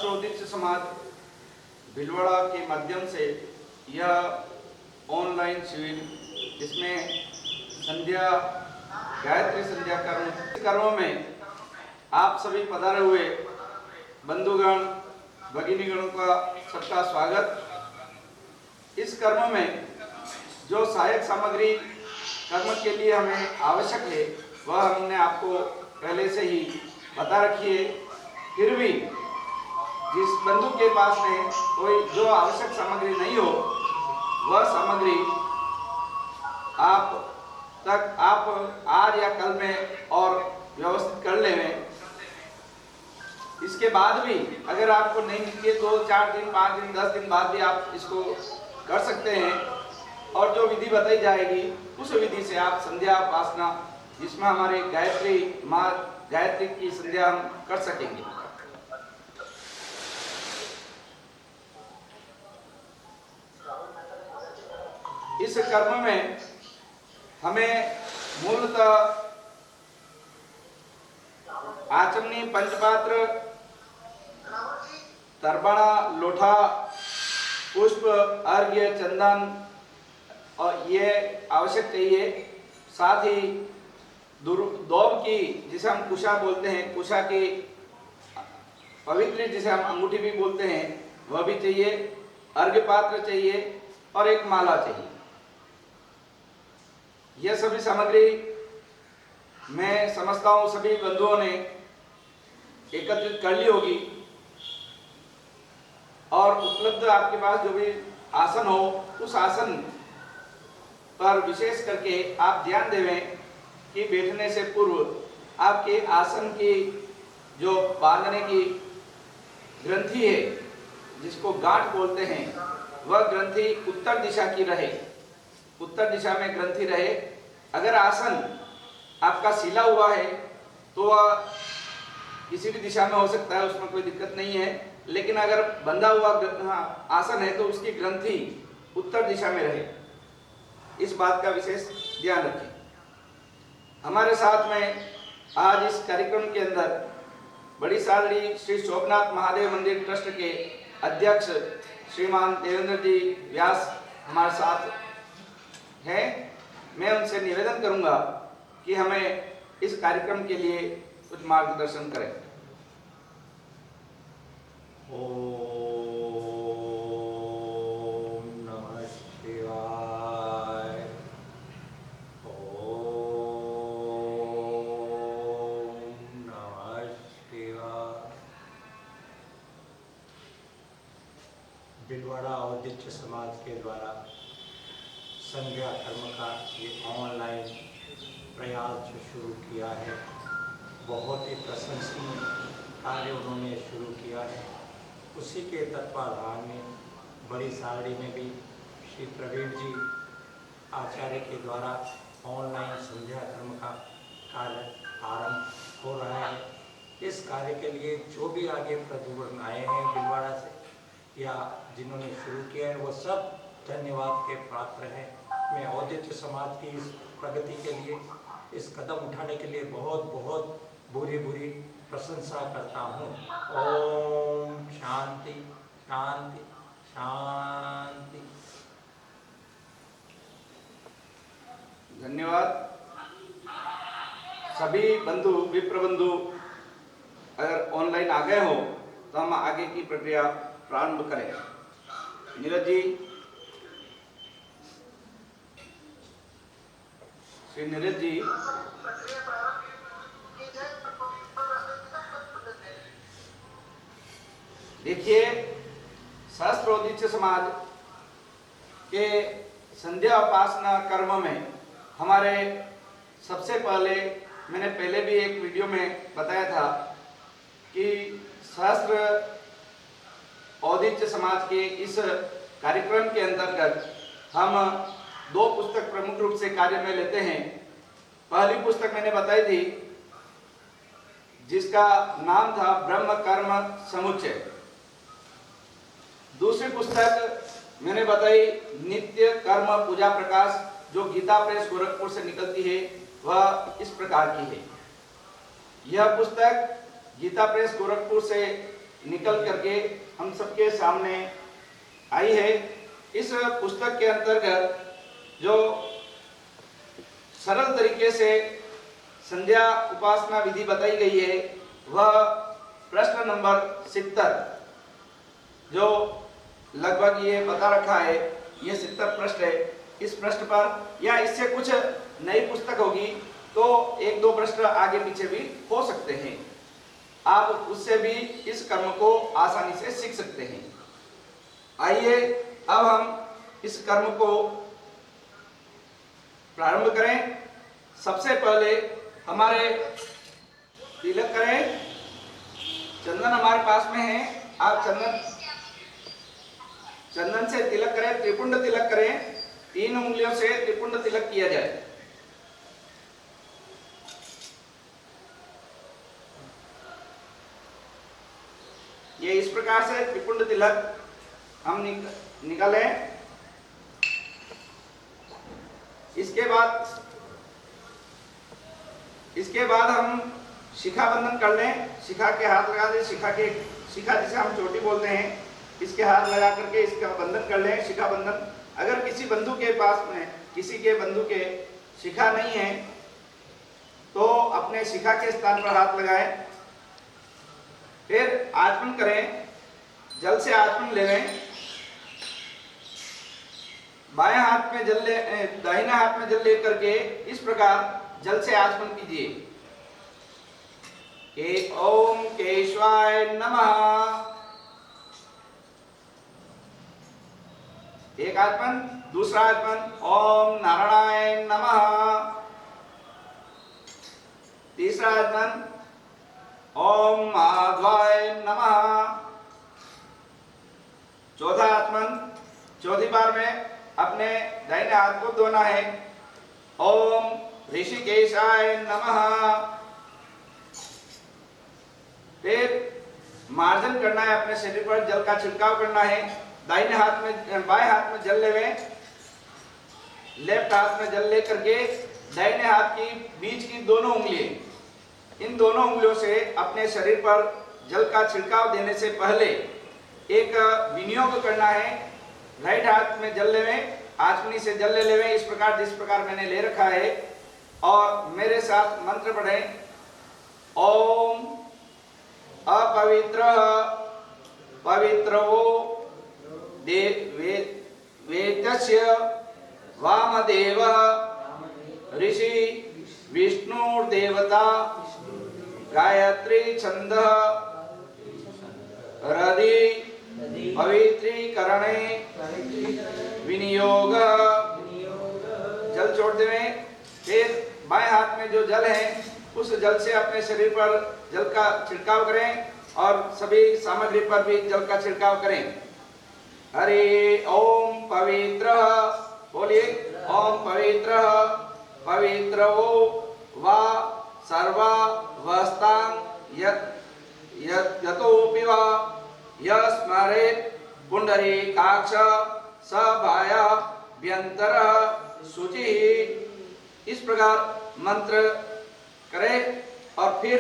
शास्त्रोदित समाज भिलवाड़ा के माध्यम से यह ऑनलाइन शिविर, जिसमें संध्या गायत्री संध्या कर्मों में आप सभी पधारे हुए बंधुगण भगिनीगणों का सबका स्वागत। इस कर्म में जो सहायक सामग्री कर्म के लिए हमें आवश्यक है वह हमने आपको पहले से ही बता रखी है। फिर भी जिस बंधु के पास में कोई जो आवश्यक सामग्री नहीं हो वह सामग्री आप आज या कल में और व्यवस्थित कर लें। इसके बाद भी अगर आपको नहीं मिलती है 2, 4 दिन, 5 दिन, 10 दिन बाद भी आप इसको कर सकते हैं। और जो विधि बताई जाएगी उस विधि से आप संध्या उपासना, जिसमें हमारे गायत्री माँ गायत्री की संध्या हम कर सकेंगे। इस कर्म में हमें मूलतः आचमनी, पंचपात्र, तर्पणा, लोठा, पुष्प, अर्घ्य, चंदन और ये आवश्यक चाहिए। साथ ही दौब की, जिसे हम कुशा बोलते हैं, कुशा की पवित्र जिसे हम अंगूठी भी बोलते हैं, वह भी चाहिए। अर्घ्य पात्र चाहिए और एक माला चाहिए। यह सभी सामग्री मैं समझता हूँ सभी बंधुओं ने एकत्रित कर ली होगी और उपलब्ध आपके पास जो भी आसन हो उस आसन पर विशेष करके आप ध्यान देवें कि बैठने से पूर्व आपके आसन की जो बांधने की ग्रंथि है, जिसको गांठ बोलते हैं, वह ग्रंथि उत्तर दिशा की रहे, उत्तर दिशा में ग्रंथि रहे। अगर आसन आपका सिला हुआ है तो वह किसी भी दिशा में हो सकता है, उसमें कोई दिक्कत नहीं है। लेकिन अगर बंधा हुआ आसन है तो उसकी ग्रंथि उत्तर दिशा में रहे, इस बात का विशेष ध्यान रखें। हमारे साथ में आज इस कार्यक्रम के अंदर बड़ी सादड़ी श्री शोभनाथ महादेव मंदिर ट्रस्ट के अध्यक्ष श्रीमान देवेंद्र जी व्यास हमारे साथ हैं। मैं उनसे निवेदन करूंगा कि हमें इस कार्यक्रम के लिए कुछ मार्गदर्शन करें। ओम नमः शिवाय। ओम नमः शिवाय। भिलवाड़ा औदित्य समाज के द्वारा संध्या कर्म का ये ऑनलाइन प्रयास जो शुरू किया है, बहुत ही प्रशंसनीय कार्य उन्होंने शुरू किया है। उसी के तत्वाधान में बड़ी सारड़ी में भी श्री प्रवीण जी आचार्य के द्वारा ऑनलाइन संध्या कर्म का कार्य आरंभ हो रहा है। इस कार्य के लिए जो भी आगे प्रतिवर्ग आए हैं भिलवाड़ा से या जिन्होंने शुरू किया है, वो सब धन्यवाद के पात्र हैं। मैं औदित्य समाज की इस प्रगति के लिए, इस कदम उठाने के लिए बहुत बहुत बुरी प्रशंसा करता हूँ। ओम शांति शांति शांति। धन्यवाद। सभी बंधु विप्र बंधु अगर ऑनलाइन आ गए हो तो हम आगे की प्रक्रिया प्रारंभ करें। नीरज जी, श्री नीरज जी, देखिए, शास्त्रोदित समाज के संध्या उपासना कर्म में हमारे सबसे पहले, मैंने पहले भी एक वीडियो में बताया था कि शास्त्र औदित्य समाज के इस कार्यक्रम के अंतर्गत हम 2 पुस्तक प्रमुख रूप से कार्य में लेते हैं। पहली पुस्तक मैंने बताई थी जिसका नाम था ब्रह्म कर्म समुच्चय। दूसरी पुस्तक मैंने बताई नित्य कर्म पूजा प्रकाश, जो गीता प्रेस गोरखपुर से निकलती है, वह इस प्रकार की है। यह पुस्तक गीता प्रेस गोरखपुर से निकल करके हम सबके सामने आई है। इस पुस्तक के अंतर्गत जो सरल तरीके से संध्या उपासना विधि बताई गई है वह प्रश्न नंबर 70, जो लगभग ये बता रखा है, ये 70 प्रश्न है। इस प्रश्न पर या इससे कुछ नई पुस्तक होगी तो 1-2 प्रश्न आगे पीछे भी हो सकते हैं, आप उससे भी इस कर्म को आसानी से सीख सकते हैं। आइए अब हम इस कर्म को प्रारंभ करें। सबसे पहले हमारे तिलक करें। चंदन हमारे पास में है, आप चंदन से तिलक करें, त्रिपुंड तिलक करें। 3 उंगलियों से त्रिपुंड तिलक किया जाए। ये इस प्रकार से त्रिपुंड तिलक हम निकालें। इसके बाद हम शिखा बंधन कर लें। शिखा के हाथ लगा दें, शिखा जिसे हम चोटी बोलते हैं, इसके हाथ लगा करके इसका बंधन कर लें, शिखा बंधन। अगर किसी बंधु के पास में किसी के बंधु के शिखा नहीं है तो अपने शिखा के स्थान पर हाथ लगाएं। फिर आचमन करें, जल से आचमन ले लें। बाएं हाथ में जल ले, दाहिने हाथ में जल ले करके इस प्रकार जल से आचमन कीजिए कि ओम केशवाय नमः। एक आचमन, दूसरा आचमन ओम नारायणाय नमः। तीसरा आचमन ओम माधवाय नमः। चौथा आचमन, चौथी बार में अपने दाहिने हाथ को धोना है, ओम ऋषिकेशाय नमः। फिर मार्जन करना है, अपने शरीर पर जल का छिड़काव करना है। दाहिने हाथ में, बाएं हाथ में जल लेवे, लेफ्ट हाथ में जल लेकर के दाहिने हाथ की बीच की दोनों उंगलियां, इन दोनों उंगलियों से अपने शरीर पर जल का छिड़काव देने से पहले एक विनियोग करना है। राइट हाथ में जल लेवे, आचमनी से जल ले लेवे, इस प्रकार जिस प्रकार मैंने ले रखा है, और मेरे साथ मंत्र पढ़ें। ओम अपवित्र पवित्रो वेतस्य वामदेव ऋषि विष्णुर्देवता गायत्री छंद हृदि पवित्रीकरणे विनियोग। जल छोड़ देवें। फिर बाएं हाथ में जो जल है उस जल से अपने शरीर पर जल का छिड़काव करें और सभी सामग्री पर भी जल का छिड़काव करें। हरि ओम पवित्र, बोलिए ओम पवित्र पवित्रो वा सर्वावस्थां यतोपि वा यस्मरेत् पुंडरीकाक्ष स बाह्याभ्यंतर शुचिः। इस प्रकार मंत्र करें और फिर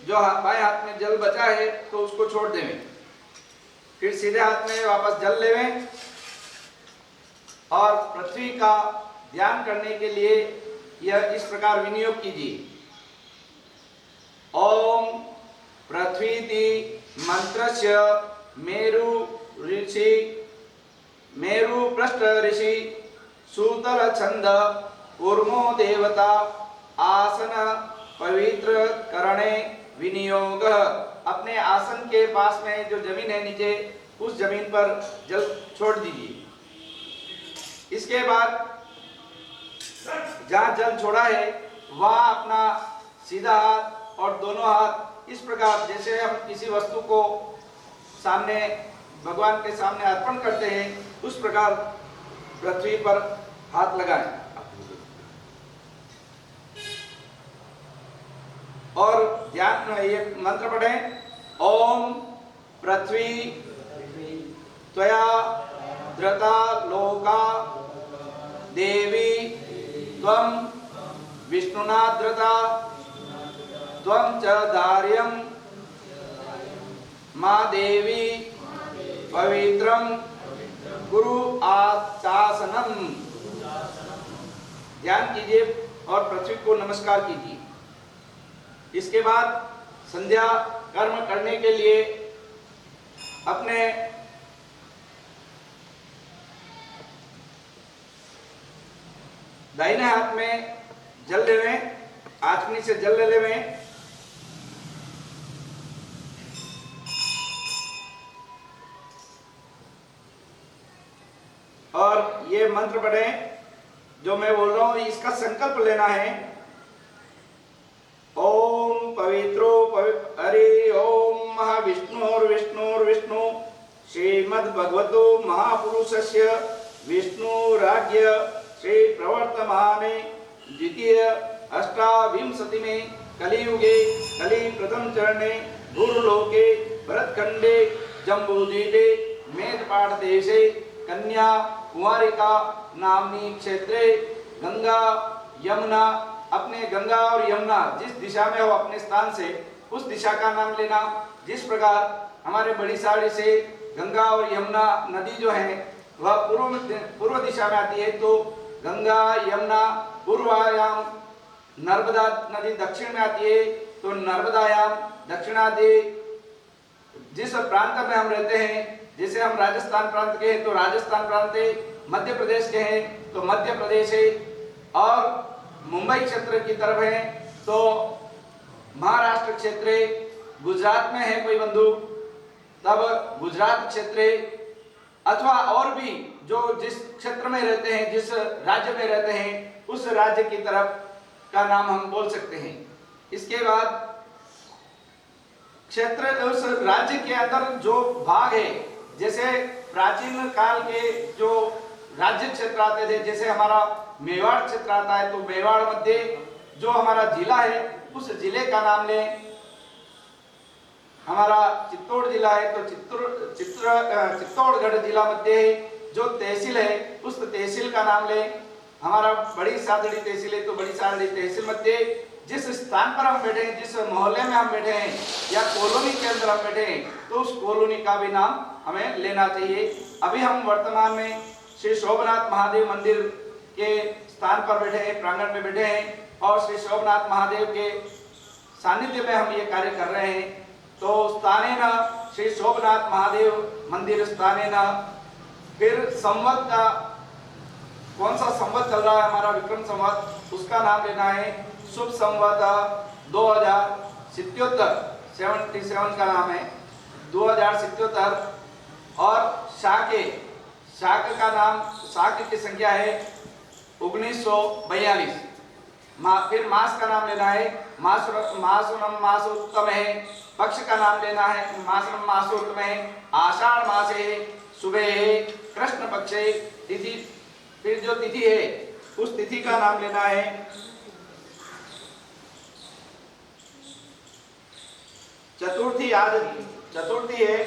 जो बाएं हाथ में जल बचा है तो उसको छोड़ देवें। फिर सीधे हाथ में वापस जल लेवें और पृथ्वी का ध्यान करने के लिए यह इस प्रकार विनियोग कीजिए। ओम पृथ्वीति मंत्रस्य मेरु ऋषि मेरु पृष्ठ ऋषि सूतल छंद कूर्मो देवता आसन पवित्र करणे विनियोग। अपने आसन के पास में जो जमीन है नीचे, उस जमीन पर जल छोड़ दीजिए। इसके बाद जहाँ जल छोड़ा है वहाँ अपना सीधा हाथ और दोनों हाथ इस प्रकार, जैसे हम किसी वस्तु को सामने भगवान के सामने अर्पण करते हैं, उस प्रकार पृथ्वी पर हाथ लगाएं और ध्यान ये मंत्र पढ़ें। ओम पृथ्वी त्वया धृता लोका देवी त्वं विष्णुना धृता त्वं च धार्यं माँ देवी पवित्रम गुरु आशासनम। ध्यान कीजिए और पृथ्वी को नमस्कार कीजिए। इसके बाद संध्या कर्म करने के लिए अपने दाहिने हाथ में जल लेवें, आचमनी से जल ले लेवें और ये मंत्र पढ़ें जो मैं बोल रहा हूं। इसका संकल्प लेना है। ओम पवित्रो हरि ओम महाविष्णुर्विष्णुर्विष्णु श्रीमद्भगवतो महापुरुषस्य विष्णुराज्य श्री प्रवर्तमाने द्वितीय अष्टाविंशतिमे कलियुगे कलि प्रथम चरणे भूर्लोके भरतखंडे जम्बूद्वीपे मेधपाट देशे कन्या कुमारिका नामनी क्षेत्रे गंगा यमुना, अपने गंगा और यमुना जिस दिशा में हो अपने स्थान से उस दिशा का नाम लेना। जिस प्रकार हमारे बड़ी साड़ी से गंगा और यमुना नदी जो है वह पूर्व दिशा में आती है, तो गंगा यमुना पूर्वायाम, नर्मदा नदी दक्षिण में आती है तो नर्मदायाम दक्षिणादि। जिस प्रांत में हम रहते हैं, जैसे हम राजस्थान प्रांत के हैं तो राजस्थान प्रांत है, मध्य प्रदेश के हैं तो मध्य प्रदेश है, और मुंबई क्षेत्र की तरफ है तो महाराष्ट्र क्षेत्र है। गुजरात में है कोई बंधु तब गुजरात क्षेत्र है, अथवा और भी जो जिस क्षेत्र में रहते हैं, जिस राज्य में रहते हैं उस राज्य की तरफ का नाम हम बोल सकते हैं। इसके बाद क्षेत्र, उस राज्य के अंदर जो भाग है, जैसे प्राचीन काल के जो राज्य क्षेत्र आते थे, जैसे हमारा मेवाड़ क्षेत्र आता है तो मेवाड़ मध्य जो हमारा जिला है उस जिले का नाम लें। हमारा चित्तौड़ जिला है तो चित्तौड़गढ़ जिला मध्य है। जो तहसील है उस तहसील का नाम लें। हमारा बड़ी सादड़ी तहसील है तो बड़ी सादड़ी तहसील मध्य। जिस स्थान पर हम बैठे हैं, जिस मोहल्ले में हम बैठे हैं या कॉलोनी के अंदर हम बैठे हैं तो उस कॉलोनी का भी नाम हमें लेना चाहिए। अभी हम वर्तमान में श्री शोभनाथ महादेव मंदिर के स्थान पर बैठे हैं, प्रांगण में बैठे हैं, और श्री शोभनाथ महादेव के सानिध्य में हम ये कार्य कर रहे हैं। तो स्थानेन श्री शोभनाथ महादेव मंदिर स्थानेन। फिर संवत का कौन सा संवत चल रहा है, हमारा विक्रम संवत, उसका नाम लेना है। शुभ संवत 2077 का नाम है 2077। और शाक का नाम, शाक की संख्या है 1942। फिर मास का नाम लेना है। मासुनम मासोत्तम है। पक्ष का नाम लेना है। मासुनम मासोत्तम है। आषाढ़ मास है, सुबह है, कृष्ण पक्ष है। तिथि, फिर जो तिथि है उस तिथि का नाम लेना है। चतुर्थी, आज चतुर्थी है।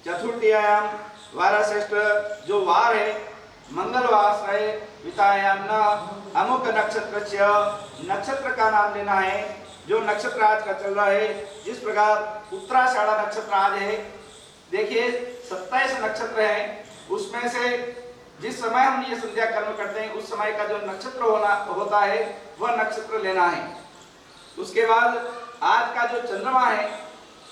चतुर्थीयाम वारश्रेष्ठ जो वार है मंगलवार है। वितायाम न अमुक नक्षत्र का नाम लेना है। जो नक्षत्र आज का चल रहा है, जिस प्रकार उत्तराषाढ़ा नक्षत्र आज है, देखिए 27 नक्षत्र है, उसमें से जिस समय हम ये संध्या कर्म करते हैं उस समय का जो नक्षत्र होता है वह नक्षत्र लेना है। उसके बाद आज का जो चंद्रमा है,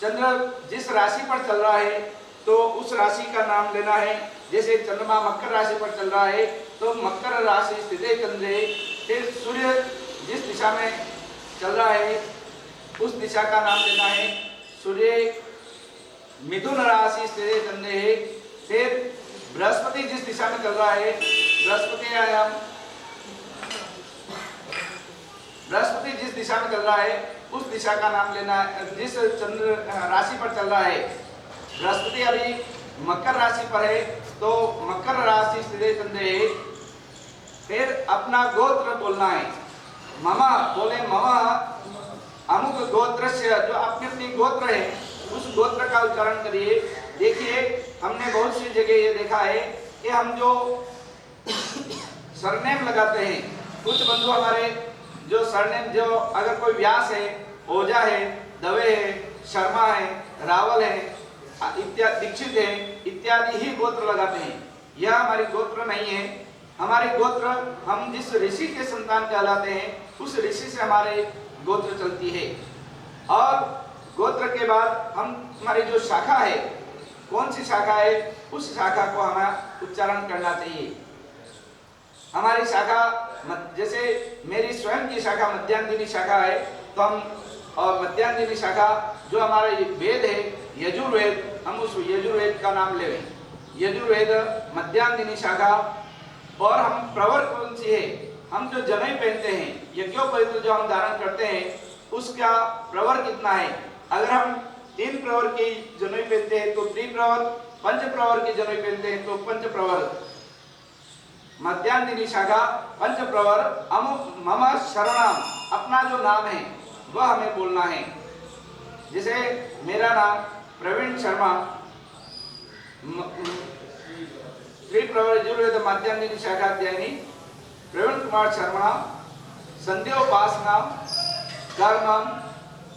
चंद्र जिस राशि पर चल रहा है तो उस राशि का नाम लेना है। जैसे चंद्रमा मकर राशि पर चल रहा है तो मकर राशि स्थित चंद्र है। फिर सूर्य जिस दिशा में चल रहा है उस दिशा का नाम लेना है। सूर्य मिथुन राशि स्थित चंद्र है। फिर बृहस्पति जिस दिशा में चल रहा है, बृहस्पति जिस दिशा में चल रहा है उस दिशा का नाम लेना है। जिस चंद्र राशि पर चल रहा है, बृहस्पति अभी मकर राशि पर है तो मकर राशि स्थित चंद्र है। फिर अपना गोत्र बोलना है। ममा बोले, ममा अमुक गोत्रस्य, जो अपनी गोत्र है उस गोत्र का उच्चारण करिए। देखिए हमने बहुत सी जगह ये देखा है कि हम जो सरनेम लगाते हैं, कुछ बंधु हमारे जो सरनेम, जो अगर कोई व्यास है, ओझा है, दवे है, शर्मा है, रावल है, इत्यादि दीक्षित है, इत्यादि ही गोत्र लगाते हैं। यह हमारी गोत्र नहीं है। हमारे गोत्र, हम जिस ऋषि के संतान कहलाते हैं उस ऋषि से हमारे गोत्र चलती है। और गोत्र के बाद हमारी जो शाखा है, कौन सी शाखा है, उस शाखा को हमें उच्चारण करना चाहिए। हमारी शाखा, जैसे मेरी स्वयं की शाखा मध्यांगिनी शाखा है, तो हम, और मध्यांगिनी शाखा जो हमारा वेद है यजुर्वेद, हम उस यजुर्वेद का नाम ले। यजुर्वेद मध्यांगिनी शाखा। और हम प्रवर कौन सी है, हम जो जनेऊ पहनते हैं, यज्ञोपवीत जो हम धारण करते हैं, उसका प्रवर कितना है। अगर हम 3 प्रवर की जनेऊ पहनते हैं तो 3 प्रवर, 5 प्रवर की जनेऊ पहनते हैं तो 5 प्रवर। मध्यांगिनी शाखा 5 प्रवर। मम शरणम, अपना जो नाम है वह हमें बोलना है। जैसे मेरा नाम प्रवीण शर्मा, 3 प्रवर यजुर्वेद मध्यांगिनी शाखा अध्ययनी प्रवीण कुमार शर्मा, संध्योपासना कर्मम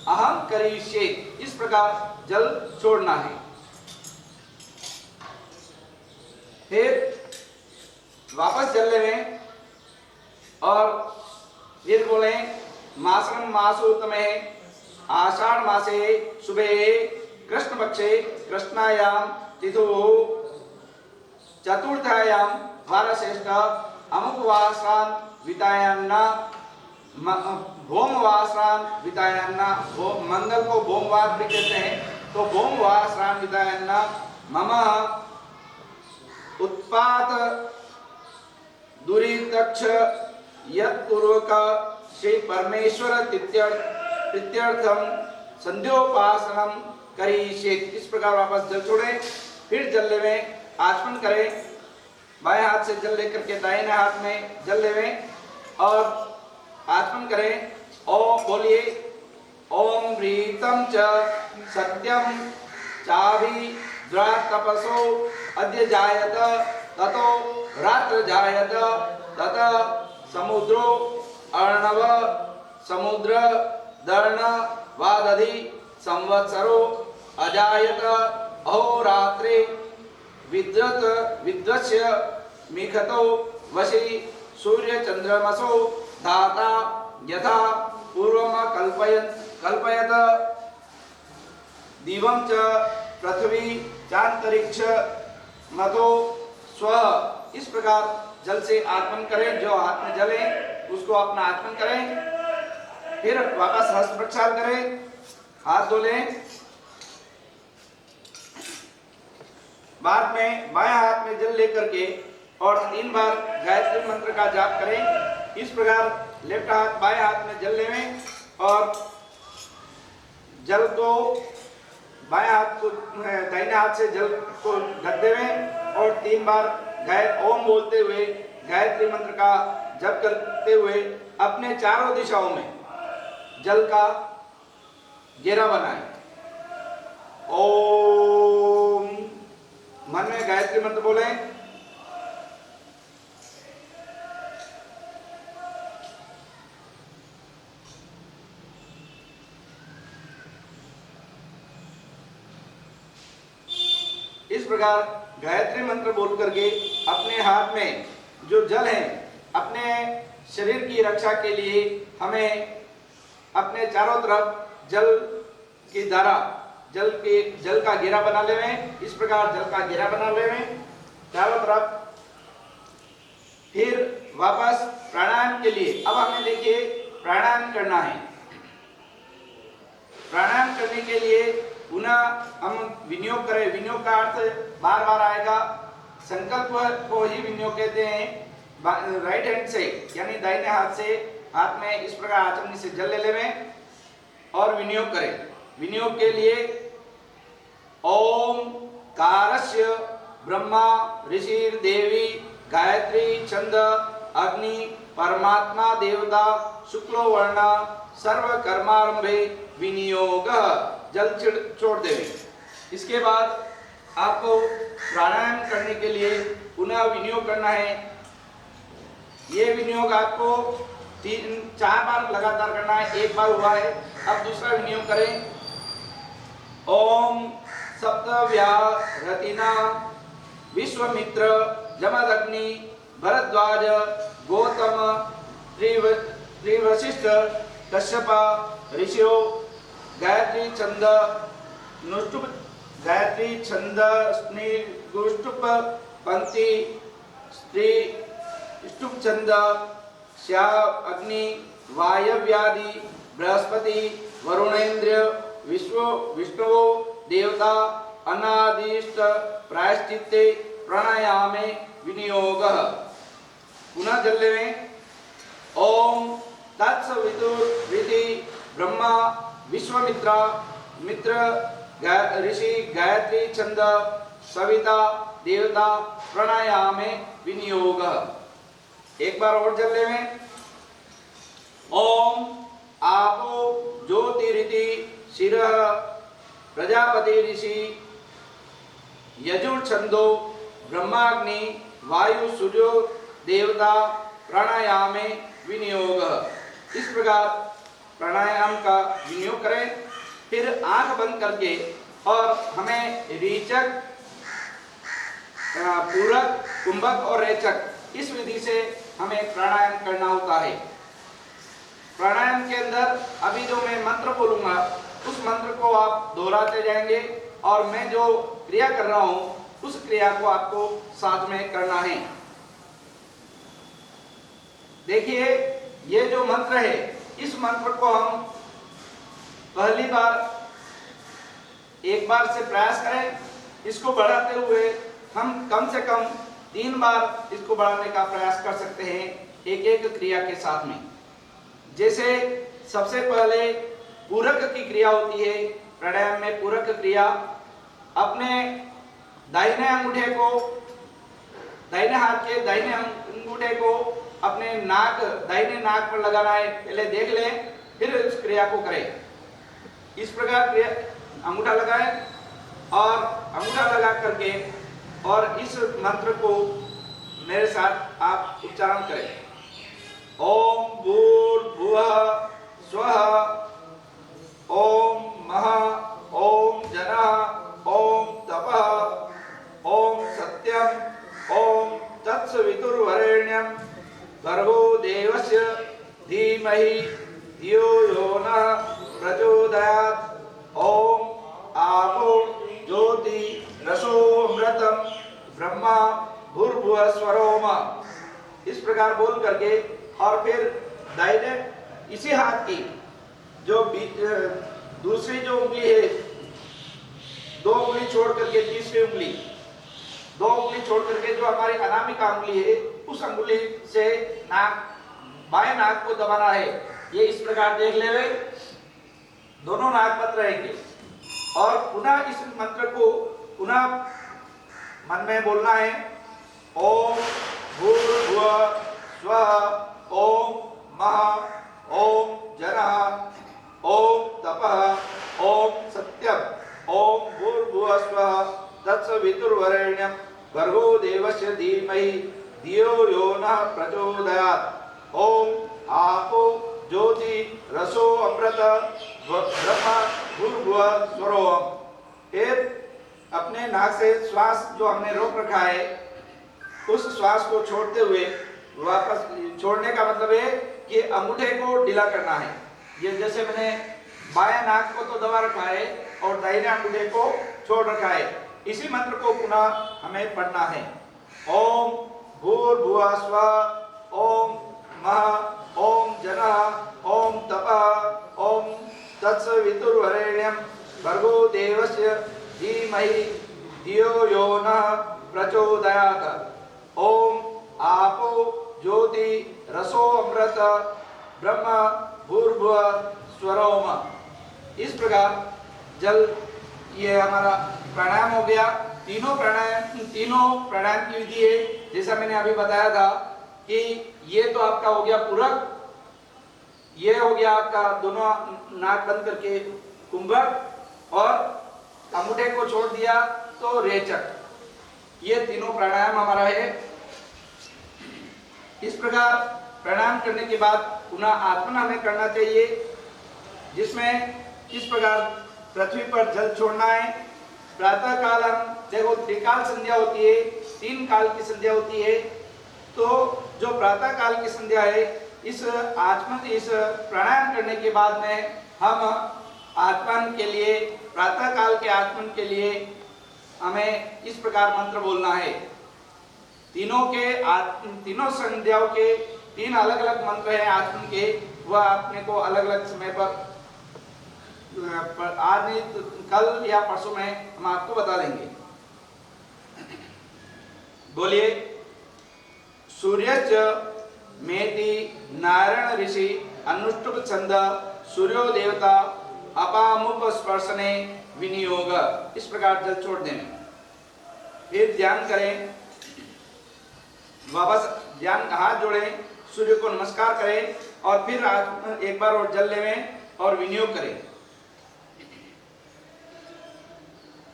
अहम करिष्ये, इस प्रकार जल छोड़ना है। फिर वापस जल लें और फिर बोले मासम मासोत्तमे आषाढ़ मासे शुभे कृष्ण पक्षे कृष्णायाम तिथो चतुर्थायाम वारश्रेष्ठ अमुकवासरान वितायान्ना भोमवासरान वितायान्ना। मंगल को भोमवार भी कहते हैं, तो भोमवासरान वितायान्ना मम उत्पात दुरीतक्ष यत्पूर्वक श्री परमेश्वर प्रीत्यर्थम संध्योपासनम करिष्ये। इस प्रकार वापस जल छोड़े, फिर जल लेवें, आचमन करें। बाएं हाथ से जल लेकर के दाहिने हाथ में जल लेवें और आचमन करें। ओम बोलिए, ओम ह्रीतम च सत्यम चाभि द्रात तपसो अद्य जायत ततो रात्र जायत तत समुद्रो अर्णव समुद्र दर्ण वादधि संवत्सरो अजायत अहोरात्रे विद्वस्य मिखतो वशी सूर्य चंद्रमसो धाता यथा पूर्वम कल्पयत दिवं च पृथ्वी चांतरिक्ष मतो स्व। इस प्रकार जल से आचमन करें। जो हाथ में जल है उसको अपना आचमन करें, फिर वापस हस्त प्रक्षाल करें, हाथ धो लें। बाद में बाएं हाथ में जल लेकर के और 3 बार गायत्री मंत्र का जाप करें। इस प्रकार लेफ्ट हाथ बाएं हाथ में जल लेवें और जल को बाएं हाथ को दाहिने हाथ से जल को ढक देवें और 3 बार ओम बोलते हुए गायत्री मंत्र का जप करते हुए अपने चारों दिशाओं में जल का घेरा बनाएं। ओम, मन में गायत्री मंत्र बोलें। इस प्रकार गायत्री मंत्र बोल करके अपने हाथ में जो जल है, अपने शरीर की रक्षा के लिए हमें अपने चारों तरफ जल की धारा, जल का घेरा बना लेवें। इस प्रकार जल का घेरा बना लेवें चारों तरफ। फिर वापस प्राणायाम के लिए अब हमें देखिए प्राणायाम करना है। प्राणायाम करने के लिए पुनः हम विनियोग करें। विनियोग का अर्थ बार बार आएगा। संकल्प को ही विनियोग कहते हैं। राइट हैंड से यानी दाहिने हाथ से हाथ में इस प्रकार आचमनी से जल ले लेवें और विनियोग करें। विनियोग के लिए ओम कारस्य ब्रह्मा ऋषिर देवी गायत्री छंद अग्नि परमात्मा देवता शुक्लो वर्ण सर्व कर्मारंभे विनियोग, जल छोड़ देवें। इसके बाद आपको प्राणायाम करने के लिए पुनः विनियोग करना है। ये विनियोग आपको 3-4 बार लगातार करना है। एक बार हुआ है, अब दूसरा विनियोग करें। ओम सप्तव्याहृतिना विश्वामित्र जमदग्नि भरद्वाज गौतम त्रिवशिष्ठ कश्यप ऋषियो गायत्री छंद नुष्टुप गायत्री छंद गुष्टुप पंक्ति स्त्री ष्टुप छंद श्या अग्नि वायव्यादि बृहस्पति वरुणेन्द्र विष्णुवो देवता अनादिष्ट प्रायश्चित्ते प्राणायामे विनियोगः। पुनः जल्ले में ओम तत्सवितुर्विधि ब्रह्मा विश्वामित्र मित्र ऋषि गायत्री छंद सविता देवता प्राणायामे विनियोगः। एक बार और जल्ले में ओम आपो ज्योतिरिति शिरः प्रजापति ऋषि यजुर्छंदो ब्रह्माग्नि वायु सूर्यो देवता प्राणायामे विनियोग। इस प्रकार प्राणायाम का विनियोग करें। फिर आंख बंद करके और हमें रेचक, पूरक, कुंभक और रेचक इस विधि से हमें प्राणायाम करना होता है। प्राणायाम के अंदर अभी जो मैं मंत्र बोलूंगा उस मंत्र को आप दोहराते जाएंगे और मैं जो क्रिया कर रहा हूं उस क्रिया को आपको साथ में करना है। देखिए ये जो मंत्र है इस मंत्र को हम पहली बार एक बार से प्रयास करें। इसको बढ़ाते हुए हम कम से कम 3 बार इसको बढ़ाने का प्रयास कर सकते हैं एक एक क्रिया के साथ में। जैसे सबसे पहले पूरक की क्रिया होती है प्राणायाम में। पूरक क्रिया अपने दाहिने अंगूठे को, दाहिने हाथ के दाहिने अंगूठे को अपने नाक, दाहिने नाक पर लगाना है। पहले देख लें फिर इस क्रिया को करें। इस प्रकार क्रिया अंगूठा लगाएं और अंगूठा लगा करके और इस मंत्र को मेरे साथ आप उच्चारण करें। ओम भूर्भुवः स्वः ओम महा ओम जनः ओम तपः ओम सत्यम ओम तत्सवितुर्वरेण्यं भर्गो देवस्य धीमहि धियो यो नः प्रचोदयात्। ओम आपो ज्योति रसो अमृतम ब्रह्मा भूर्भुवः स्वरोम। इस प्रकार बोल करके और फिर दाहिने इसी हाथ की जो दूसरी जो उंगली है, 2 उंगली छोड़ करके तीसरी उंगली, 2 उंगली छोड़ करके जो हमारी अनामिका उंगली है उस उंगली से नाक, बाएं नाक को दबाना है। ये इस प्रकार देख ले, दोनों नाक बंद रहेंगे और पुनः इस मंत्र को पुनः मन में बोलना है। ओम भूर्भुवः स्वः ओम महा ओम जनः ओम तपः ओम सत्यम ओम भूर्भुवः स्वः तत्सवितुर्वरेण्यं भर्गो देवस्य धीमहि धियो यो नः प्रचोदयात्। ओम आपो ज्योति रसो अमृत ब्रह्मा भूर्भुवः स्वरोम। फिर अपने नाक से श्वास जो हमने रोक रखा है उस श्वास को छोड़ते हुए वापस, छोड़ने का मतलब है कि अंगूठे को ढीला करना है। ये जैसे मैंने बाएं नाक को तो दबा रखा है और दाहिने अंगूठे को छोड़ रखा है। इसी मंत्र को पुनः हमें पढ़ना है। ओम भूर्भुवः स्वः ओम महा ओम जनः ओम तपः ओम तत्सवितुर्वरेण्यं भर्गो देवस्य धीमहि धियो यो नः प्रचोदयात्। ओम आपो ज्योति रसो अमृत ब्रह्मा भूर्भुवः स्वरोम। इस प्रकार जल, ये हमारा प्राणायाम हो गया। तीनों प्राणायाम की विधि है। जैसा मैंने अभी बताया था कि ये तो आपका हो गया पूरक, ये हो गया आपका दोनों नाक बंद करके कुंभक और अंगूठे को छोड़ दिया तो रेचक। ये तीनों प्राणायाम हमारा है। इस प्रकार प्राणायाम करने के बाद पुनः आत्मन हमें करना चाहिए, जिसमें इस प्रकार पृथ्वी पर जल छोड़ना है। प्रातः काल हम देखो त्रिकाल संध्या होती है, 3 काल की संध्या होती है। तो जो प्रातः काल की संध्या है, इस प्राणायाम करने के बाद में हम आत्मन के लिए, प्रातः काल के आत्मन के लिए हमें इस प्रकार मंत्र बोलना है। तीनों संध्याओं के 3 अलग अलग मंत्र हैं आत्मन के, वह अपने को अलग अलग समय पर आज नहीं तो कल या परसों में हम आपको बता देंगे। बोलिए। सूर्यच मेति नारायण ऋषि अनुष्टुप छंद सूर्यो देवता अपामुप स्पर्शने विनियोग। इस प्रकार जल छोड़ दें। फिर ध्यान करें, वापस ध्यान हाथ जोड़ें, सूर्य को नमस्कार करें और फिर एक बार और जल लेवें और विनियोग करें।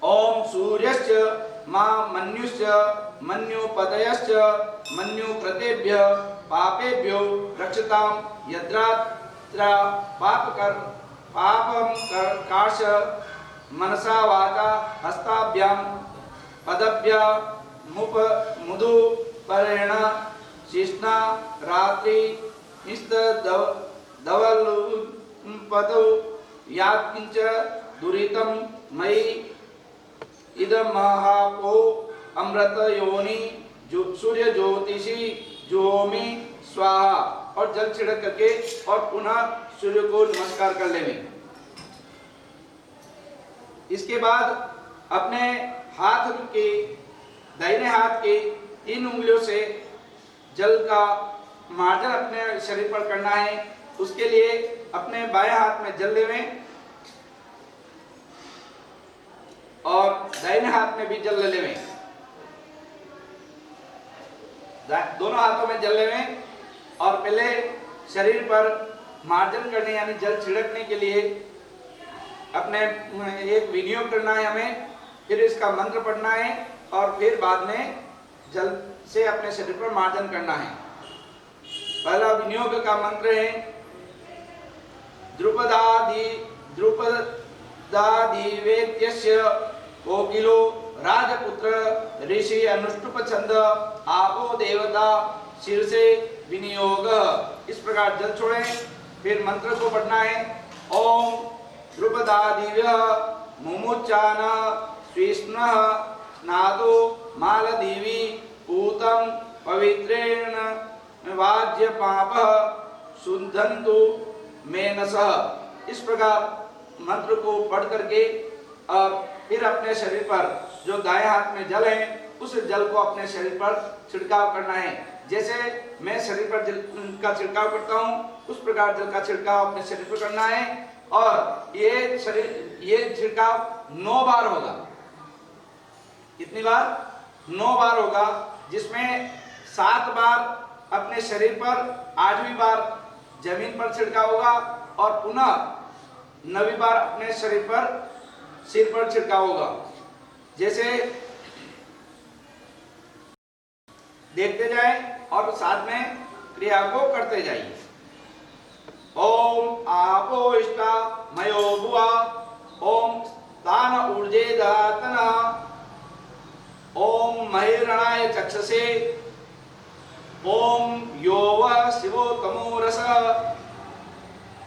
ओम सूर्यश्च मा मन्युश्च मन्युपतयश्च मन्युकृतेभ्य पापेभ्यो रक्षताम यद्रात्रा पापम काश मनसा वाचा हस्ताभ्याम पदभ्य मुप मुदु परेण शिष्णा रात्रि निस्त दवल पदौ यात्किंच दुरितम मयि इदमहापो अमृत योनि सूर्य ज्योतिषी ज्योमि स्वाहा। और जल छिड़क करके और पुनः सूर्य को नमस्कार कर लेंगे। इसके बाद अपने हाथ के दाहिने हाथ के 3 उंगलियों से जल का मार्जन अपने शरीर पर करना है। उसके लिए अपने बाएं हाथ में जल लेवें और दाहिने हाथ में भी जल ले लेवें। दोनों हाथों में जल लेवें और पहले शरीर पर मार्जन करने यानी जल छिड़कने के लिए अपने एक विनियोग करना है हमें। फिर इसका मंत्र पढ़ना है और फिर बाद में जल से अपने शरीर पर मार्जन करना है। पहला विनियोग का मंत्र है द्रुपदादिवेद्यस्य कोकिलो राजपुत्र ऋषि अनुष्टुप छंद आपो देवता शीर्षे विनियोग। इस प्रकार जल छोड़ें। फिर मंत्र को पढ़ना है। ओम द्रुपदादिव्य मुमुच्चान स्विष्ण स्नादो मालदीवी पूतम पवित्रेण वाज्य पाप शुद्धंतु मेनसः। इस प्रकार मंत्र को पढ़ करके फिर अपने शरीर पर जो दाएं हाथ में जल है उस जल को अपने शरीर पर छिड़काव करना है। जैसे मैं शरीर पर जल का छिड़काव करता हूँ उस प्रकार जल का छिड़काव अपने शरीर पर करना है। और ये छिड़काव 9 बार होगा। कितनी बार? 9 बार होगा, जिसमें 7 बार अपने शरीर पर, 8वीं बार जमीन पर छिड़काव होगा और पुनः 9वीं बार अपने शरीर पर, सिर पर छिड़काव होगा। जैसे देखते जाएं और साथ में क्रिया को करते जाइए। ओम आपो इष्टा मयो भुवा ओम तान ऊर्जे दातना ओम महिरणाय चक्षसे ओम योव शिवो तमो रस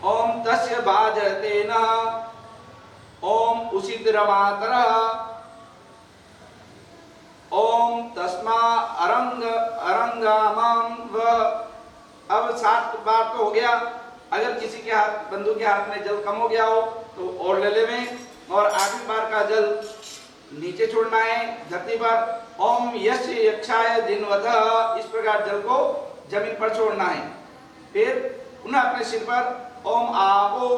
ओम तस्य बाजते न ओम उषिद्रमातरः ओम तस्मा अरंगामं व। अब 7 बार तो हो गया। अगर किसी के हाथ, बंधु के हाथ में जल कम हो गया हो तो और ले लेवें और 8वीं बार का जल नीचे छोड़ना है धरती पर। ओम यश यक्षाय दिनवतः। इस प्रकार जल को जमीन पर छोड़ना है। फिर पुनः अपने सिर पर ओम आपो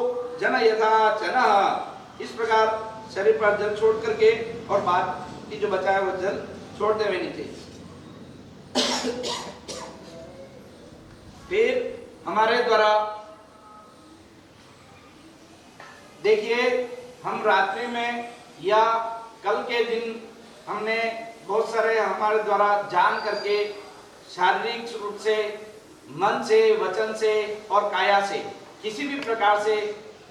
जन यथा चनः। इस प्रकार शरीर पर जल छोड़ करके और बाद की जो बचा है वो जल छोड़ देवे नीचे। फिर हमारे द्वारा देखिए, हम रात्रि में या कल के दिन हमने बहुत सारे हमारे द्वारा जान करके शारीरिक रूप से, मन से, वचन से और काया से किसी भी प्रकार से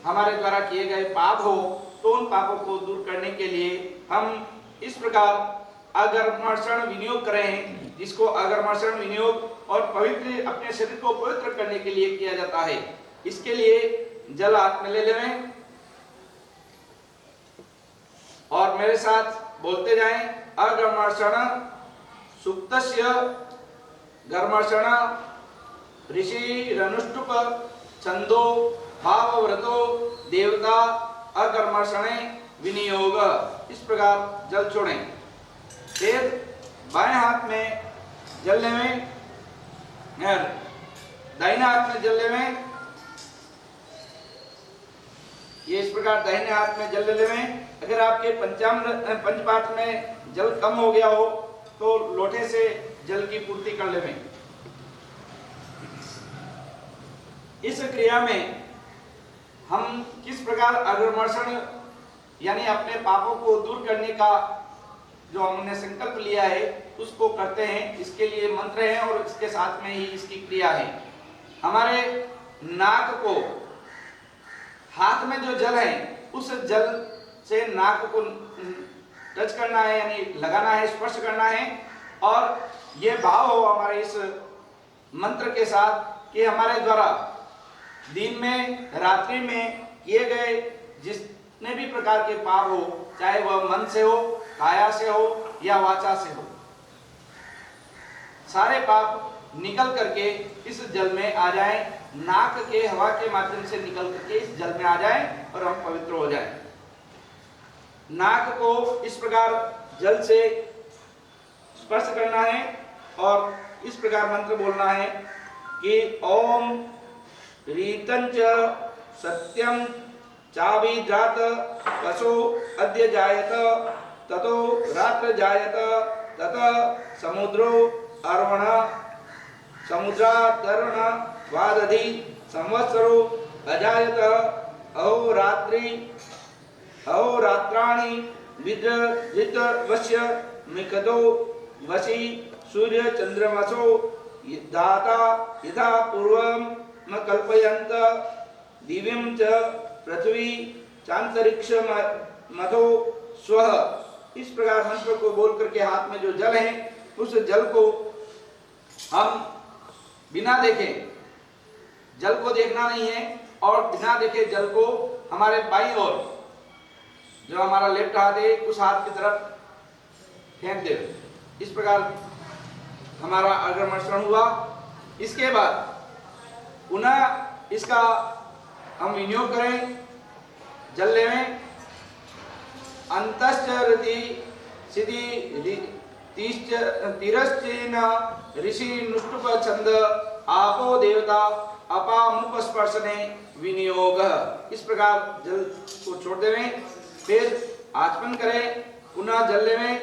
हमारे द्वारा किए गए पाप हो तो उन पापों को दूर करने के लिए हम इस प्रकार अगर्मर्षण विनियोग करें, जिसको अगर्मर्षण विनियोग और पवित्र अपने शरीर को पवित्र करने के लिए किया जाता है। इसके लिए जल हाथ में ले लें और मेरे साथ बोलते जाएं, अगर्मर्षण सुक्तस्य गर्मर्षण ऋषिरनुष्टुप छंदो भावव्रतो देवता अगर्मर्षणे विनियोग। इस प्रकार जल छोड़ें। फिर बाएं हाथ में जल लेवें, दाहिने हाथ में जल लेवें। ये इस प्रकार दाहिने हाथ में जल ले लेवें। अगर आपके पंचपात्र में जल कम हो गया हो तो लोटे से जल की पूर्ति कर लेवें। इस क्रिया में हम किस प्रकार अगर्मर्षण यानी अपने पापों को दूर करने का जो हमने संकल्प लिया है उसको करते हैं। इसके लिए मंत्र है और इसके साथ में ही इसकी क्रिया है। हमारे नाक को, हाथ में जो जल है उस जल से नाक को टच करना है, यानी लगाना है, स्पर्श करना है। और ये भाव हो हमारे इस मंत्र के साथ कि हमारे द्वारा दिन में रात्रि में किए गए जितने भी प्रकार के पाप हो, चाहे वह मन से हो, काया से हो या वाचा से हो, सारे पाप निकल करके इस जल में आ जाएं। नाक के हवा के माध्यम से निकल करके इस जल में आ जाएं और हम पवित्र हो जाएं। नाक को इस प्रकार जल से स्पर्श करना है और इस प्रकार मंत्र बोलना है कि ओम रीतं च सत्यं चाभिद्रात पशो अद्य जायत ततो रात्र जायत तत समुद्रो अर्वण समुद्रातरण वादधि संवत्सरो अजायत अहोरात्राणि विद्रजितवस्य मिकदो वशी सूर्य चंद्रमसो दाता यथा पूर्वं न कल्पयन्त दिव्यं च पृथ्वी चांतरिक्ष मधो स्वः। इस प्रकार मंत्र को बोल करके हाथ में जो जल है उस जल को हम बिना देखे, जल को देखना नहीं है और बिना देखे जल को हमारे बाईं ओर जो हमारा लेफ्ट हाथ है उस हाथ की तरफ फेंक दे। इस प्रकार हमारा अगर्मर्षण हुआ। इसके बाद पुनः इसका हम विनियोग करें। जल लेवें। अंतश्चरति सिद्धि तिरश्चेन ऋषि नुष्टुप छंद आपो देवता अपामुपस्पर्शने विनियोग। इस प्रकार जल को छोड़ देवें। फिर आचमन करें, पुनः जल लेवें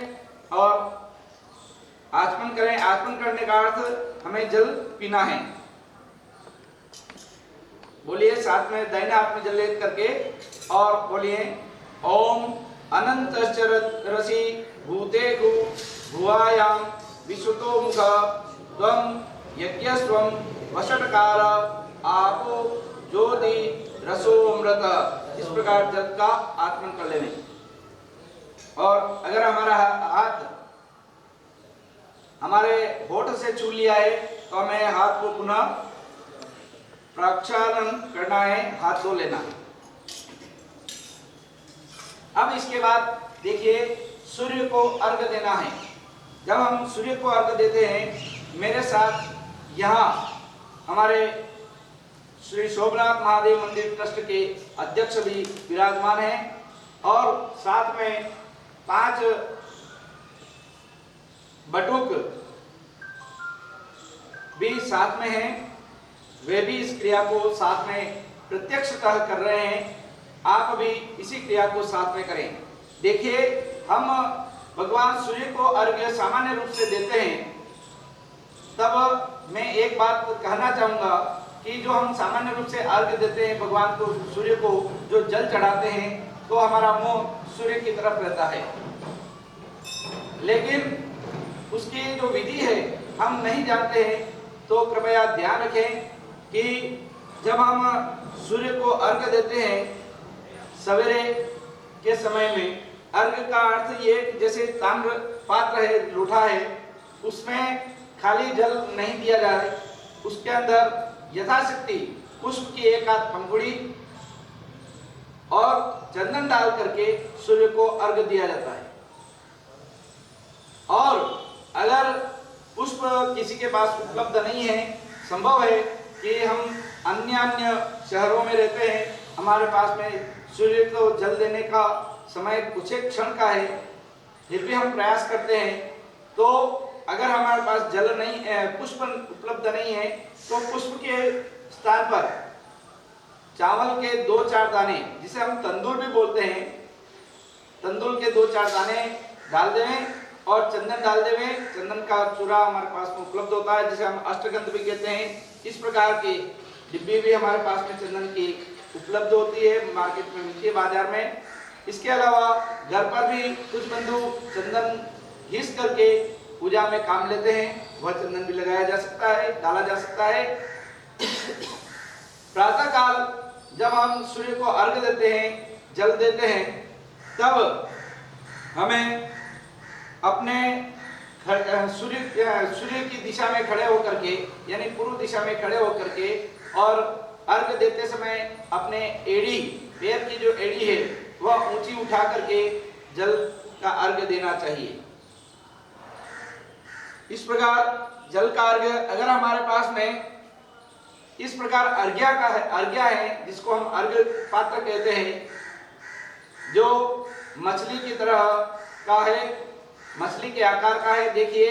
और आचमन करें। आचमन करने का अर्थ हमें जल पीना है। बोलिए साथ में दाहिने हाथ में जल ले करके और बोलिए ओम अनंतश्च रसि भूतेषु भुवायां विश्वतो मुख त्वं यज्ञस्त्वं वषट्कार आपो ज्योति रसोऽमृत। इस प्रकार जल का आचमन कर लेने। और अगर हमारा हाथ हमारे होठ से छू लिया है तो हमें हाथ को पुनः प्रक्षालन करना है, हाथ धो लेना। अब इसके बाद देखिए सूर्य को अर्घ्य देना है। जब हम सूर्य को अर्घ्य देते हैं, मेरे साथ यहाँ हमारे श्री शोभनाथ महादेव मंदिर ट्रस्ट के अध्यक्ष भी विराजमान हैं और साथ में 5 बटुक भी साथ में हैं। वे भी इस क्रिया को साथ में प्रत्यक्षतः कर रहे हैं। आप भी इसी क्रिया को साथ में करें। देखिए हम भगवान सूर्य को अर्घ्य सामान्य रूप से देते हैं, तब मैं एक बात कहना चाहूंगा कि जो हम सामान्य रूप से अर्घ्य देते हैं भगवान को, सूर्य को जो जल चढ़ाते हैं, तो हमारा मुंह सूर्य की तरफ रहता है। लेकिन उसकी जो विधि है हम नहीं जानते हैं, तो कृपया ध्यान रखें कि जब हम सूर्य को अर्घ्य देते हैं सवेरे के समय में अर्घ का अर्थ ये कि जैसे ताम्र पात्र है, लोटा है, उसमें खाली जल नहीं दिया जाए, उसके अंदर यथाशक्ति पुष्प की एक आध पंखुड़ी और चंदन डाल करके सूर्य को अर्घ दिया जाता है। और अगर पुष्प किसी के पास उपलब्ध नहीं है, संभव है कि हम अन्य शहरों में रहते हैं, हमारे पास में सूर्य को जल देने का समय कुछ एक क्षण का है, फिर भी हम प्रयास करते हैं, तो अगर हमारे पास जल नहीं पुष्प उपलब्ध नहीं है, तो पुष्प के स्थान पर चावल के 2-4 दाने, जिसे हम तंदूर भी बोलते हैं, तंदूर के 2-4 दाने डाल देवें और चंदन डाल देवें। चंदन का चूरा हमारे पास में उपलब्ध होता है, जिसे हम अष्टगंध भी कहते हैं। इस प्रकार की डिब्बी भी हमारे पास में चंदन की उपलब्ध होती है, मार्केट में मिलती है, बाजार में। इसके अलावा घर पर भी कुछ बंधु चंदन घिस करके पूजा में काम लेते हैं, वह चंदन भी लगाया जा सकता है, डाला जा सकता है। प्रातः काल जब हम सूर्य को अर्घ देते हैं, जल देते हैं, तब हमें अपने सूर्य की दिशा में खड़े होकर के, यानी पूर्व दिशा में खड़े होकर के, और अर्घ देते समय अपने एड़ी, पैर की जो एड़ी है वह ऊंची उठा करके जल का अर्घ देना चाहिए। इस प्रकार जल का अर्घ, अगर हमारे पास में इस प्रकार अर्घ्या है, जिसको हम अर्घ पात्र कहते हैं, जो मछली की तरह का है, मछली के आकार का है, देखिए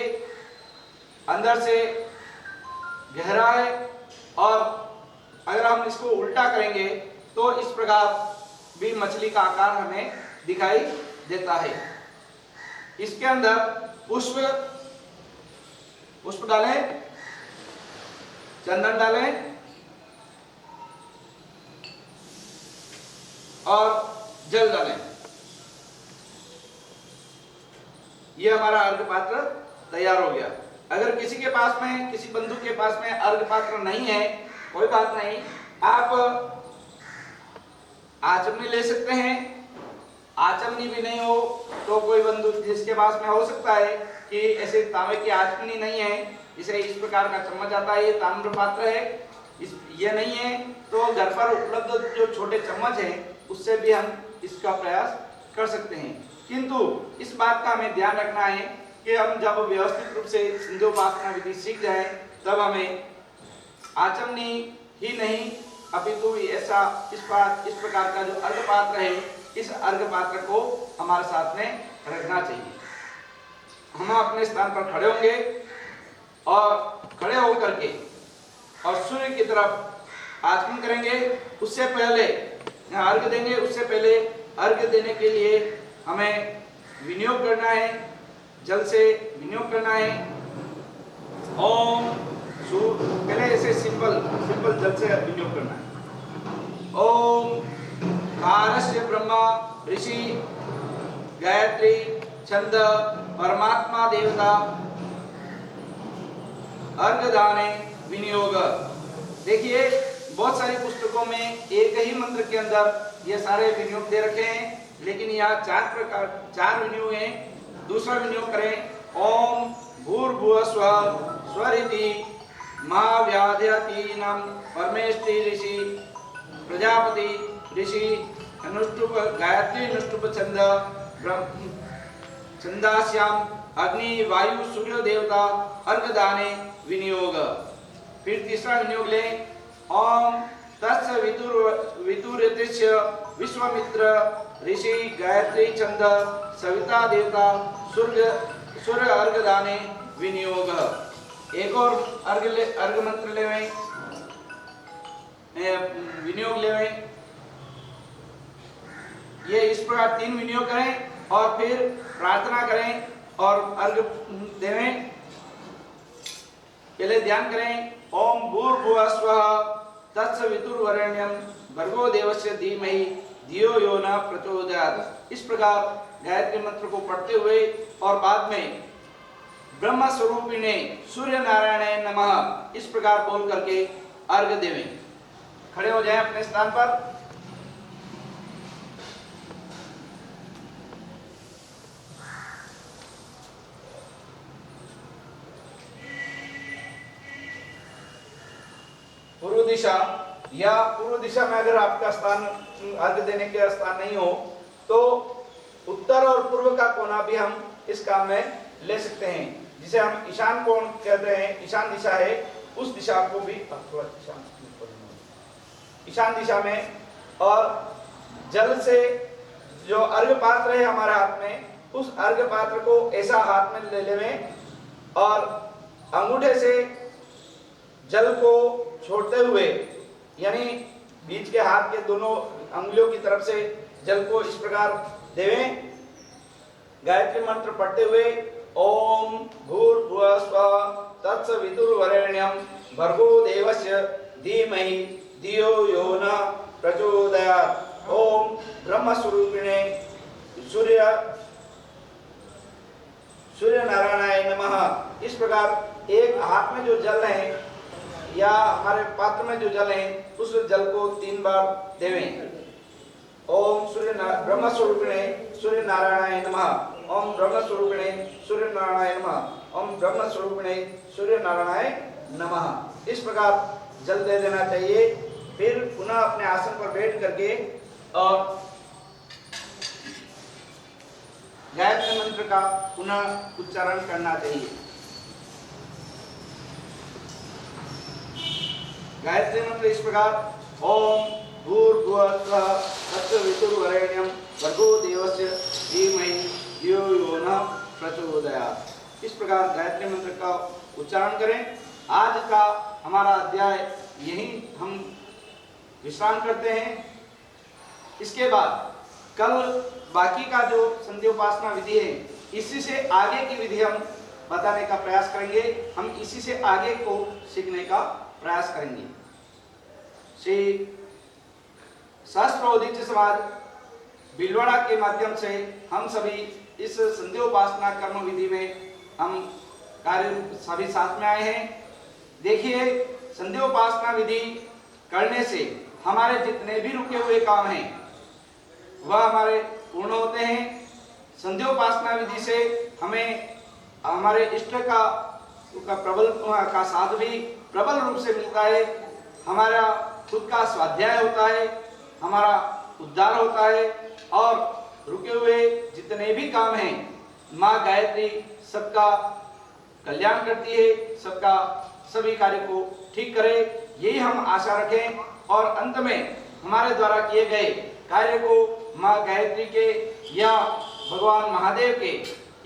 अंदर से गहरा है, और अगर हम इसको उल्टा करेंगे तो इस प्रकार भी मछली का आकार हमें दिखाई देता है। इसके अंदर पुष्प डालें, चंदन डालें और जल डालें। यह हमारा अर्घ पात्र तैयार हो गया। अगर किसी के पास में, किसी बंधु के पास में अर्घ पात्र नहीं है, कोई बात नहीं, आप आचमनी ले सकते हैं। आचमनी भी नहीं हो तो कोई बंधु जिसके पास में हो सकता है कि ऐसे तांबे की आचमनी नहीं है, इसे इस प्रकार का चम्मच आता है, ये ताम्र पात्र है, ये नहीं है तो घर पर उपलब्ध जो छोटे चम्मच है उससे भी हम इसका प्रयास कर सकते हैं। किंतु इस बात का हमें ध्यान रखना है कि हम जब व्यवस्थित रूप से सिंधोपासना विधि सीख जाएं, तब हमें आचमनी ही नहीं अपितु ऐसा इस प्रकार का जो अर्घ पात्र है, इस अर्घ पात्र को हमारे साथ में रखना चाहिए। हम अपने स्थान पर खड़े होंगे और खड़े होकर के और सूर्य की तरफ आचमन करेंगे। उससे पहले अर्घ देंगे, उससे पहले अर्घ देने के लिए हमें विनियोग करना है, जल से विनियोग करना है। ओम पहले ऐसे सिंपल जल से विनियोग करना है। ओम कारस्य ब्रह्मा ऋषि गायत्री छंद परमात्मा देवता अर्घदाने विनियोग। देखिए बहुत सारी पुस्तकों में एक ही मंत्र के अंदर ये सारे विनियोग दे रखे हैं, लेकिन यहाँ 4 विनियोग हैं। दूसरा विनियोग करें, ओम भूर्भुवस्वः स्वरिति महाव्याध्यतीनां परमेष्टि ऋषि प्रजापति ऋषि अनुष्टुप गायत्री अनुष्टुप छंद छंदास्याम अग्नि वायु सूर्य देवता अर्घदाने विनियोग। फिर तीसरा विनियोग लें, ओम तस्य वितुर्यतिश्च विश्वामित्र ऋषि गायत्री छंद सविता देवता सूर्य अर्घदाने विनियोग। एक और अर्घ मंत्र लेवें, विनियोग लेवें। ये इस प्रकार 3 विनियोग करें और फिर प्रार्थना करें और अर्घ देवें। पहले ध्यान करें, ओम भूर्भुवस्वः तत्सवितुर्वरेण्यं भर्गो देवस्य धीमहि धियो यो न प्रचोदयात्। इस प्रकार गायत्री मंत्र को पढ़ते हुए और बाद में ब्रह्म स्वरूपिणे सूर्य नारायणाय नमः इस प्रकार बोल करके अर्घ देवें। खड़े हो जाएं अपने स्थान पर। या पूर्व दिशा में अगर आपका स्थान अर्घ देने के स्थान नहीं हो तो उत्तर और पूर्व का कोना भी हम इस काम में ले सकते हैं, जिसे हम ईशान कोण कहते हैं। ईशान दिशा है, उस दिशा को भी थोड़ा ईशान दिशा में, और जल से जो अर्घ पात्र है हमारे हाथ में, उस अर्घ पात्र को ऐसा हाथ में ले लेवें और अंगूठे से जल को छोड़ते हुए, यानी बीच के हाथ के दोनों अंगुलियों की तरफ से जल को इस प्रकार देवें। गायत्री मंत्र पढ़ते हुए ओम भूर्भुवः स्वः तत्सवितुर्वरेण्यं भर्गो देवस्य धीमहि धियो यो नः प्रचोदयात्। ओम ब्रह्म स्वरूपिणे सूर्य नारायणाय नमः। इस प्रकार एक हाथ में जो जल है या हमारे पात्र में जो जल है, उस जल को 3 बार देवें। ओम ब्रह्म स्वरूपिणे सूर्य नारायणाय नमः। ओम ब्रह्म स्वरूपिणे सूर्य नारायणाय नमः। ओम ब्रह्म स्वरूपिणे सूर्य नारायणाय नमः। इस प्रकार जल दे देना चाहिए। फिर पुनः अपने आसन पर बैठ करके और गायत्री मंत्र का पुनः उच्चारण करना चाहिए। गायत्री मंत्र इस प्रकार ओम भूर्भुवः स्वः तत्सवितुर्वरेण्यं भर्गो देवस्य धीमहि धियो यो नः प्रचोदयात्। इस प्रकार गायत्री मंत्र का उच्चारण करें। आज का हमारा अध्याय यहीं हम विश्राम करते हैं। इसके बाद कल बाकी का जो संध्या उपासना विधि है, इसी से आगे की विधि हम बताने का प्रयास करेंगे। हम इसी से आगे को सीखने का प्रयास करेंगे। श्री सहस्त्रोदीच्य समाज भीलवाड़ा के माध्यम से हम सभी इस संध्या उपासना कर्म विधि में हम कार्य सभी साथ में आए हैं। देखिए, संध्या उपासना विधि करने से हमारे जितने भी रुके हुए काम हैं वह हमारे पूर्ण होते हैं। संध्या उपासना विधि से हमें हमारे इष्ट का प्रबल का साथ भी प्रबल रूप से मिलता है। हमारा खुद का स्वाध्याय होता है, हमारा उद्धार होता है, और रुके हुए जितने भी काम हैं माँ गायत्री सबका कल्याण करती है, सबका सभी कार्य को ठीक करे, यही हम आशा रखें। और अंत में हमारे द्वारा किए गए कार्य को माँ गायत्री के या भगवान महादेव के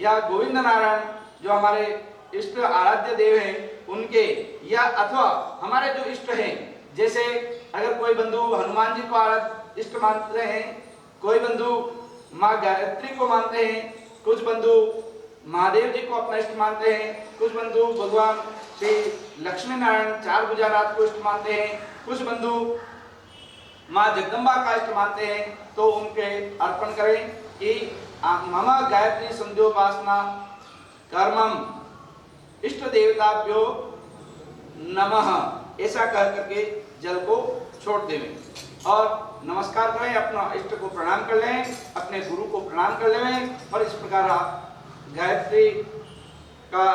या गोविंद नारायण जो हमारे इष्ट आराध्य देव हैं उनके, या अथवा हमारे जो इष्ट हैं, जैसे अगर कोई बंधु हनुमान जी को आराध्य इष्ट मानते हैं, कोई बंधु माँ गायत्री को मानते हैं, कुछ बंधु महादेव जी को अपना इष्ट मानते हैं, कुछ बंधु भगवान श्री लक्ष्मी नारायण चार भुजानाथ को इष्ट मानते हैं, कुछ बंधु माँ जगदम्बा का इष्ट मानते हैं, तो उनके अर्पण करें कि मम गायत्री संध्योपासना कर्मम इष्ट देवताभ्यो नमः, ऐसा कह करके जल को छोड़ देवें और नमस्कार करें, अपना इष्ट को प्रणाम कर लें, अपने गुरु को प्रणाम कर लें, और इस प्रकार आप गायत्री का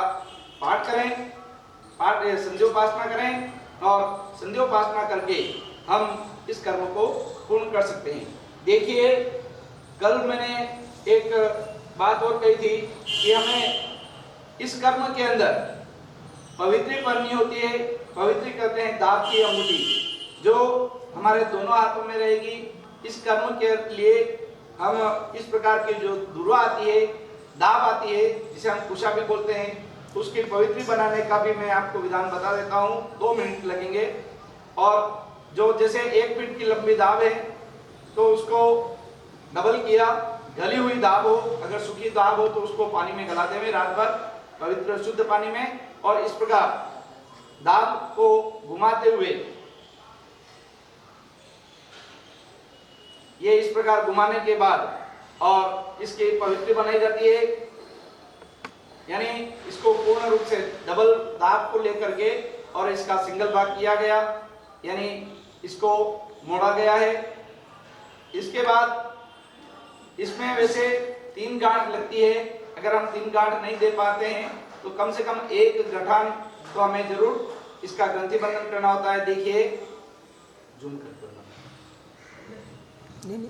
पाठ करें, पाठ संध्योपासना करें, और संध्योपासना करके हम इस कर्म को पूर्ण कर सकते हैं। देखिए, कल मैंने एक बात और कही थी कि हमें इस कर्म के अंदर पवित्री करनी होती है। पवित्री करते हैं दाब की अंगूठी जो हमारे दोनों हाथों में रहेगी। इस कर्म के लिए हम इस प्रकार की जो दुर्वा आती है, दाब आती है, जिसे हम कुशा भी बोलते हैं, उसकी पवित्री बनाने का भी मैं आपको विधान बता देता हूँ। 2 मिनट लगेंगे। और जो जैसे 1 फीट की लंबी दाब है तो उसको डबल किया, गली हुई दाब हो, अगर सूखी दाब हो तो उसको पानी में गला देवे रात भर, पवित्र शुद्ध पानी में, और इस प्रकार दाब को घुमाते हुए, ये इस प्रकार घुमाने के बाद और इसकी पवित्री बनाई जाती है। यानी इसको पूर्ण रूप से डबल दाब को लेकर के और इसका सिंगल भाग किया गया, यानी इसको मोड़ा गया है। इसके बाद इसमें वैसे 3 गांठ लगती है। अगर हम 3 गांठ नहीं दे पाते हैं तो कम से कम 1 गठान तो हमें जरूर इसका ग्रंथि बंधन करना होता है। देखिए, जूम कर दो ना। नहीं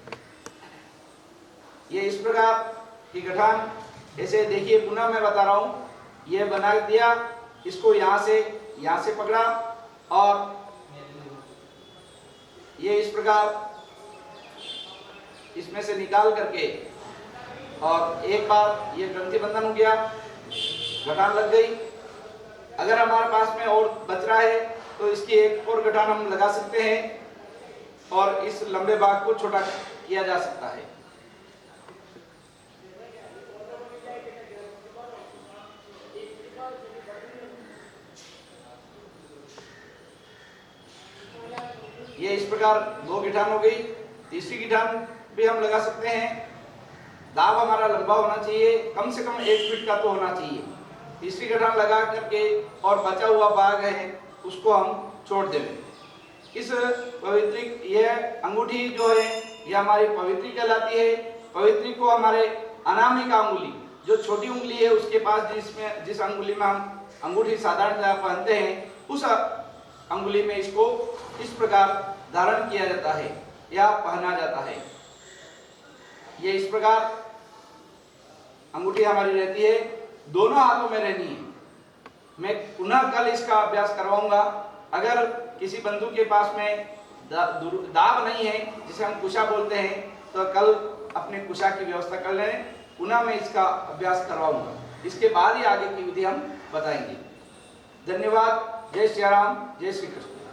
ये इस प्रकार की गठान, ऐसे देखिए पुनः मैं बता रहा हूँ, ये बना दिया, इसको यहाँ से पकड़ा और ये इस प्रकार इसमें से निकाल करके, और एक बार ये ग्रंथि बंधन हो गया, गठान लग गई। अगर हमारे पास में और बच रहा है तो इसकी एक और गठान हम लगा सकते हैं और इस लंबे भाग को छोटा किया जा सकता है। ये इस प्रकार 2 गिठान हो गई। तीसरी गिठान भी हम लगा सकते हैं। दाब हमारा लंबा होना चाहिए, कम से कम 1 फीट का तो होना चाहिए। तीसरी गठान लगा करके और बचा हुआ भाग है उसको हम छोड़ देंगे। इस पवित्री, यह अंगूठी जो है यह हमारी पवित्री कहलाती है। पवित्री को हमारे अनामिका अंगुली, जो छोटी उंगली है उसके पास जिस अंगुली में हम अंगूठी साधारणतः पहनते हैं, उस अंगुली में इसको इस प्रकार धारण किया जाता है या पहना जाता है। ये इस प्रकार अंगूठी हमारी रहती है, दोनों हाथों में रहनी है। मैं पुनः कल इसका अभ्यास करवाऊंगा। अगर किसी बंधु के पास में दाब नहीं है, जिसे हम कुशा बोलते हैं, तो कल अपने कुशा की व्यवस्था कर लें। पुनः मैं इसका अभ्यास करवाऊंगा, इसके बाद ही आगे की विधि हम बताएंगे। धन्यवाद। जय श्री राम, जय श्री कृष्ण।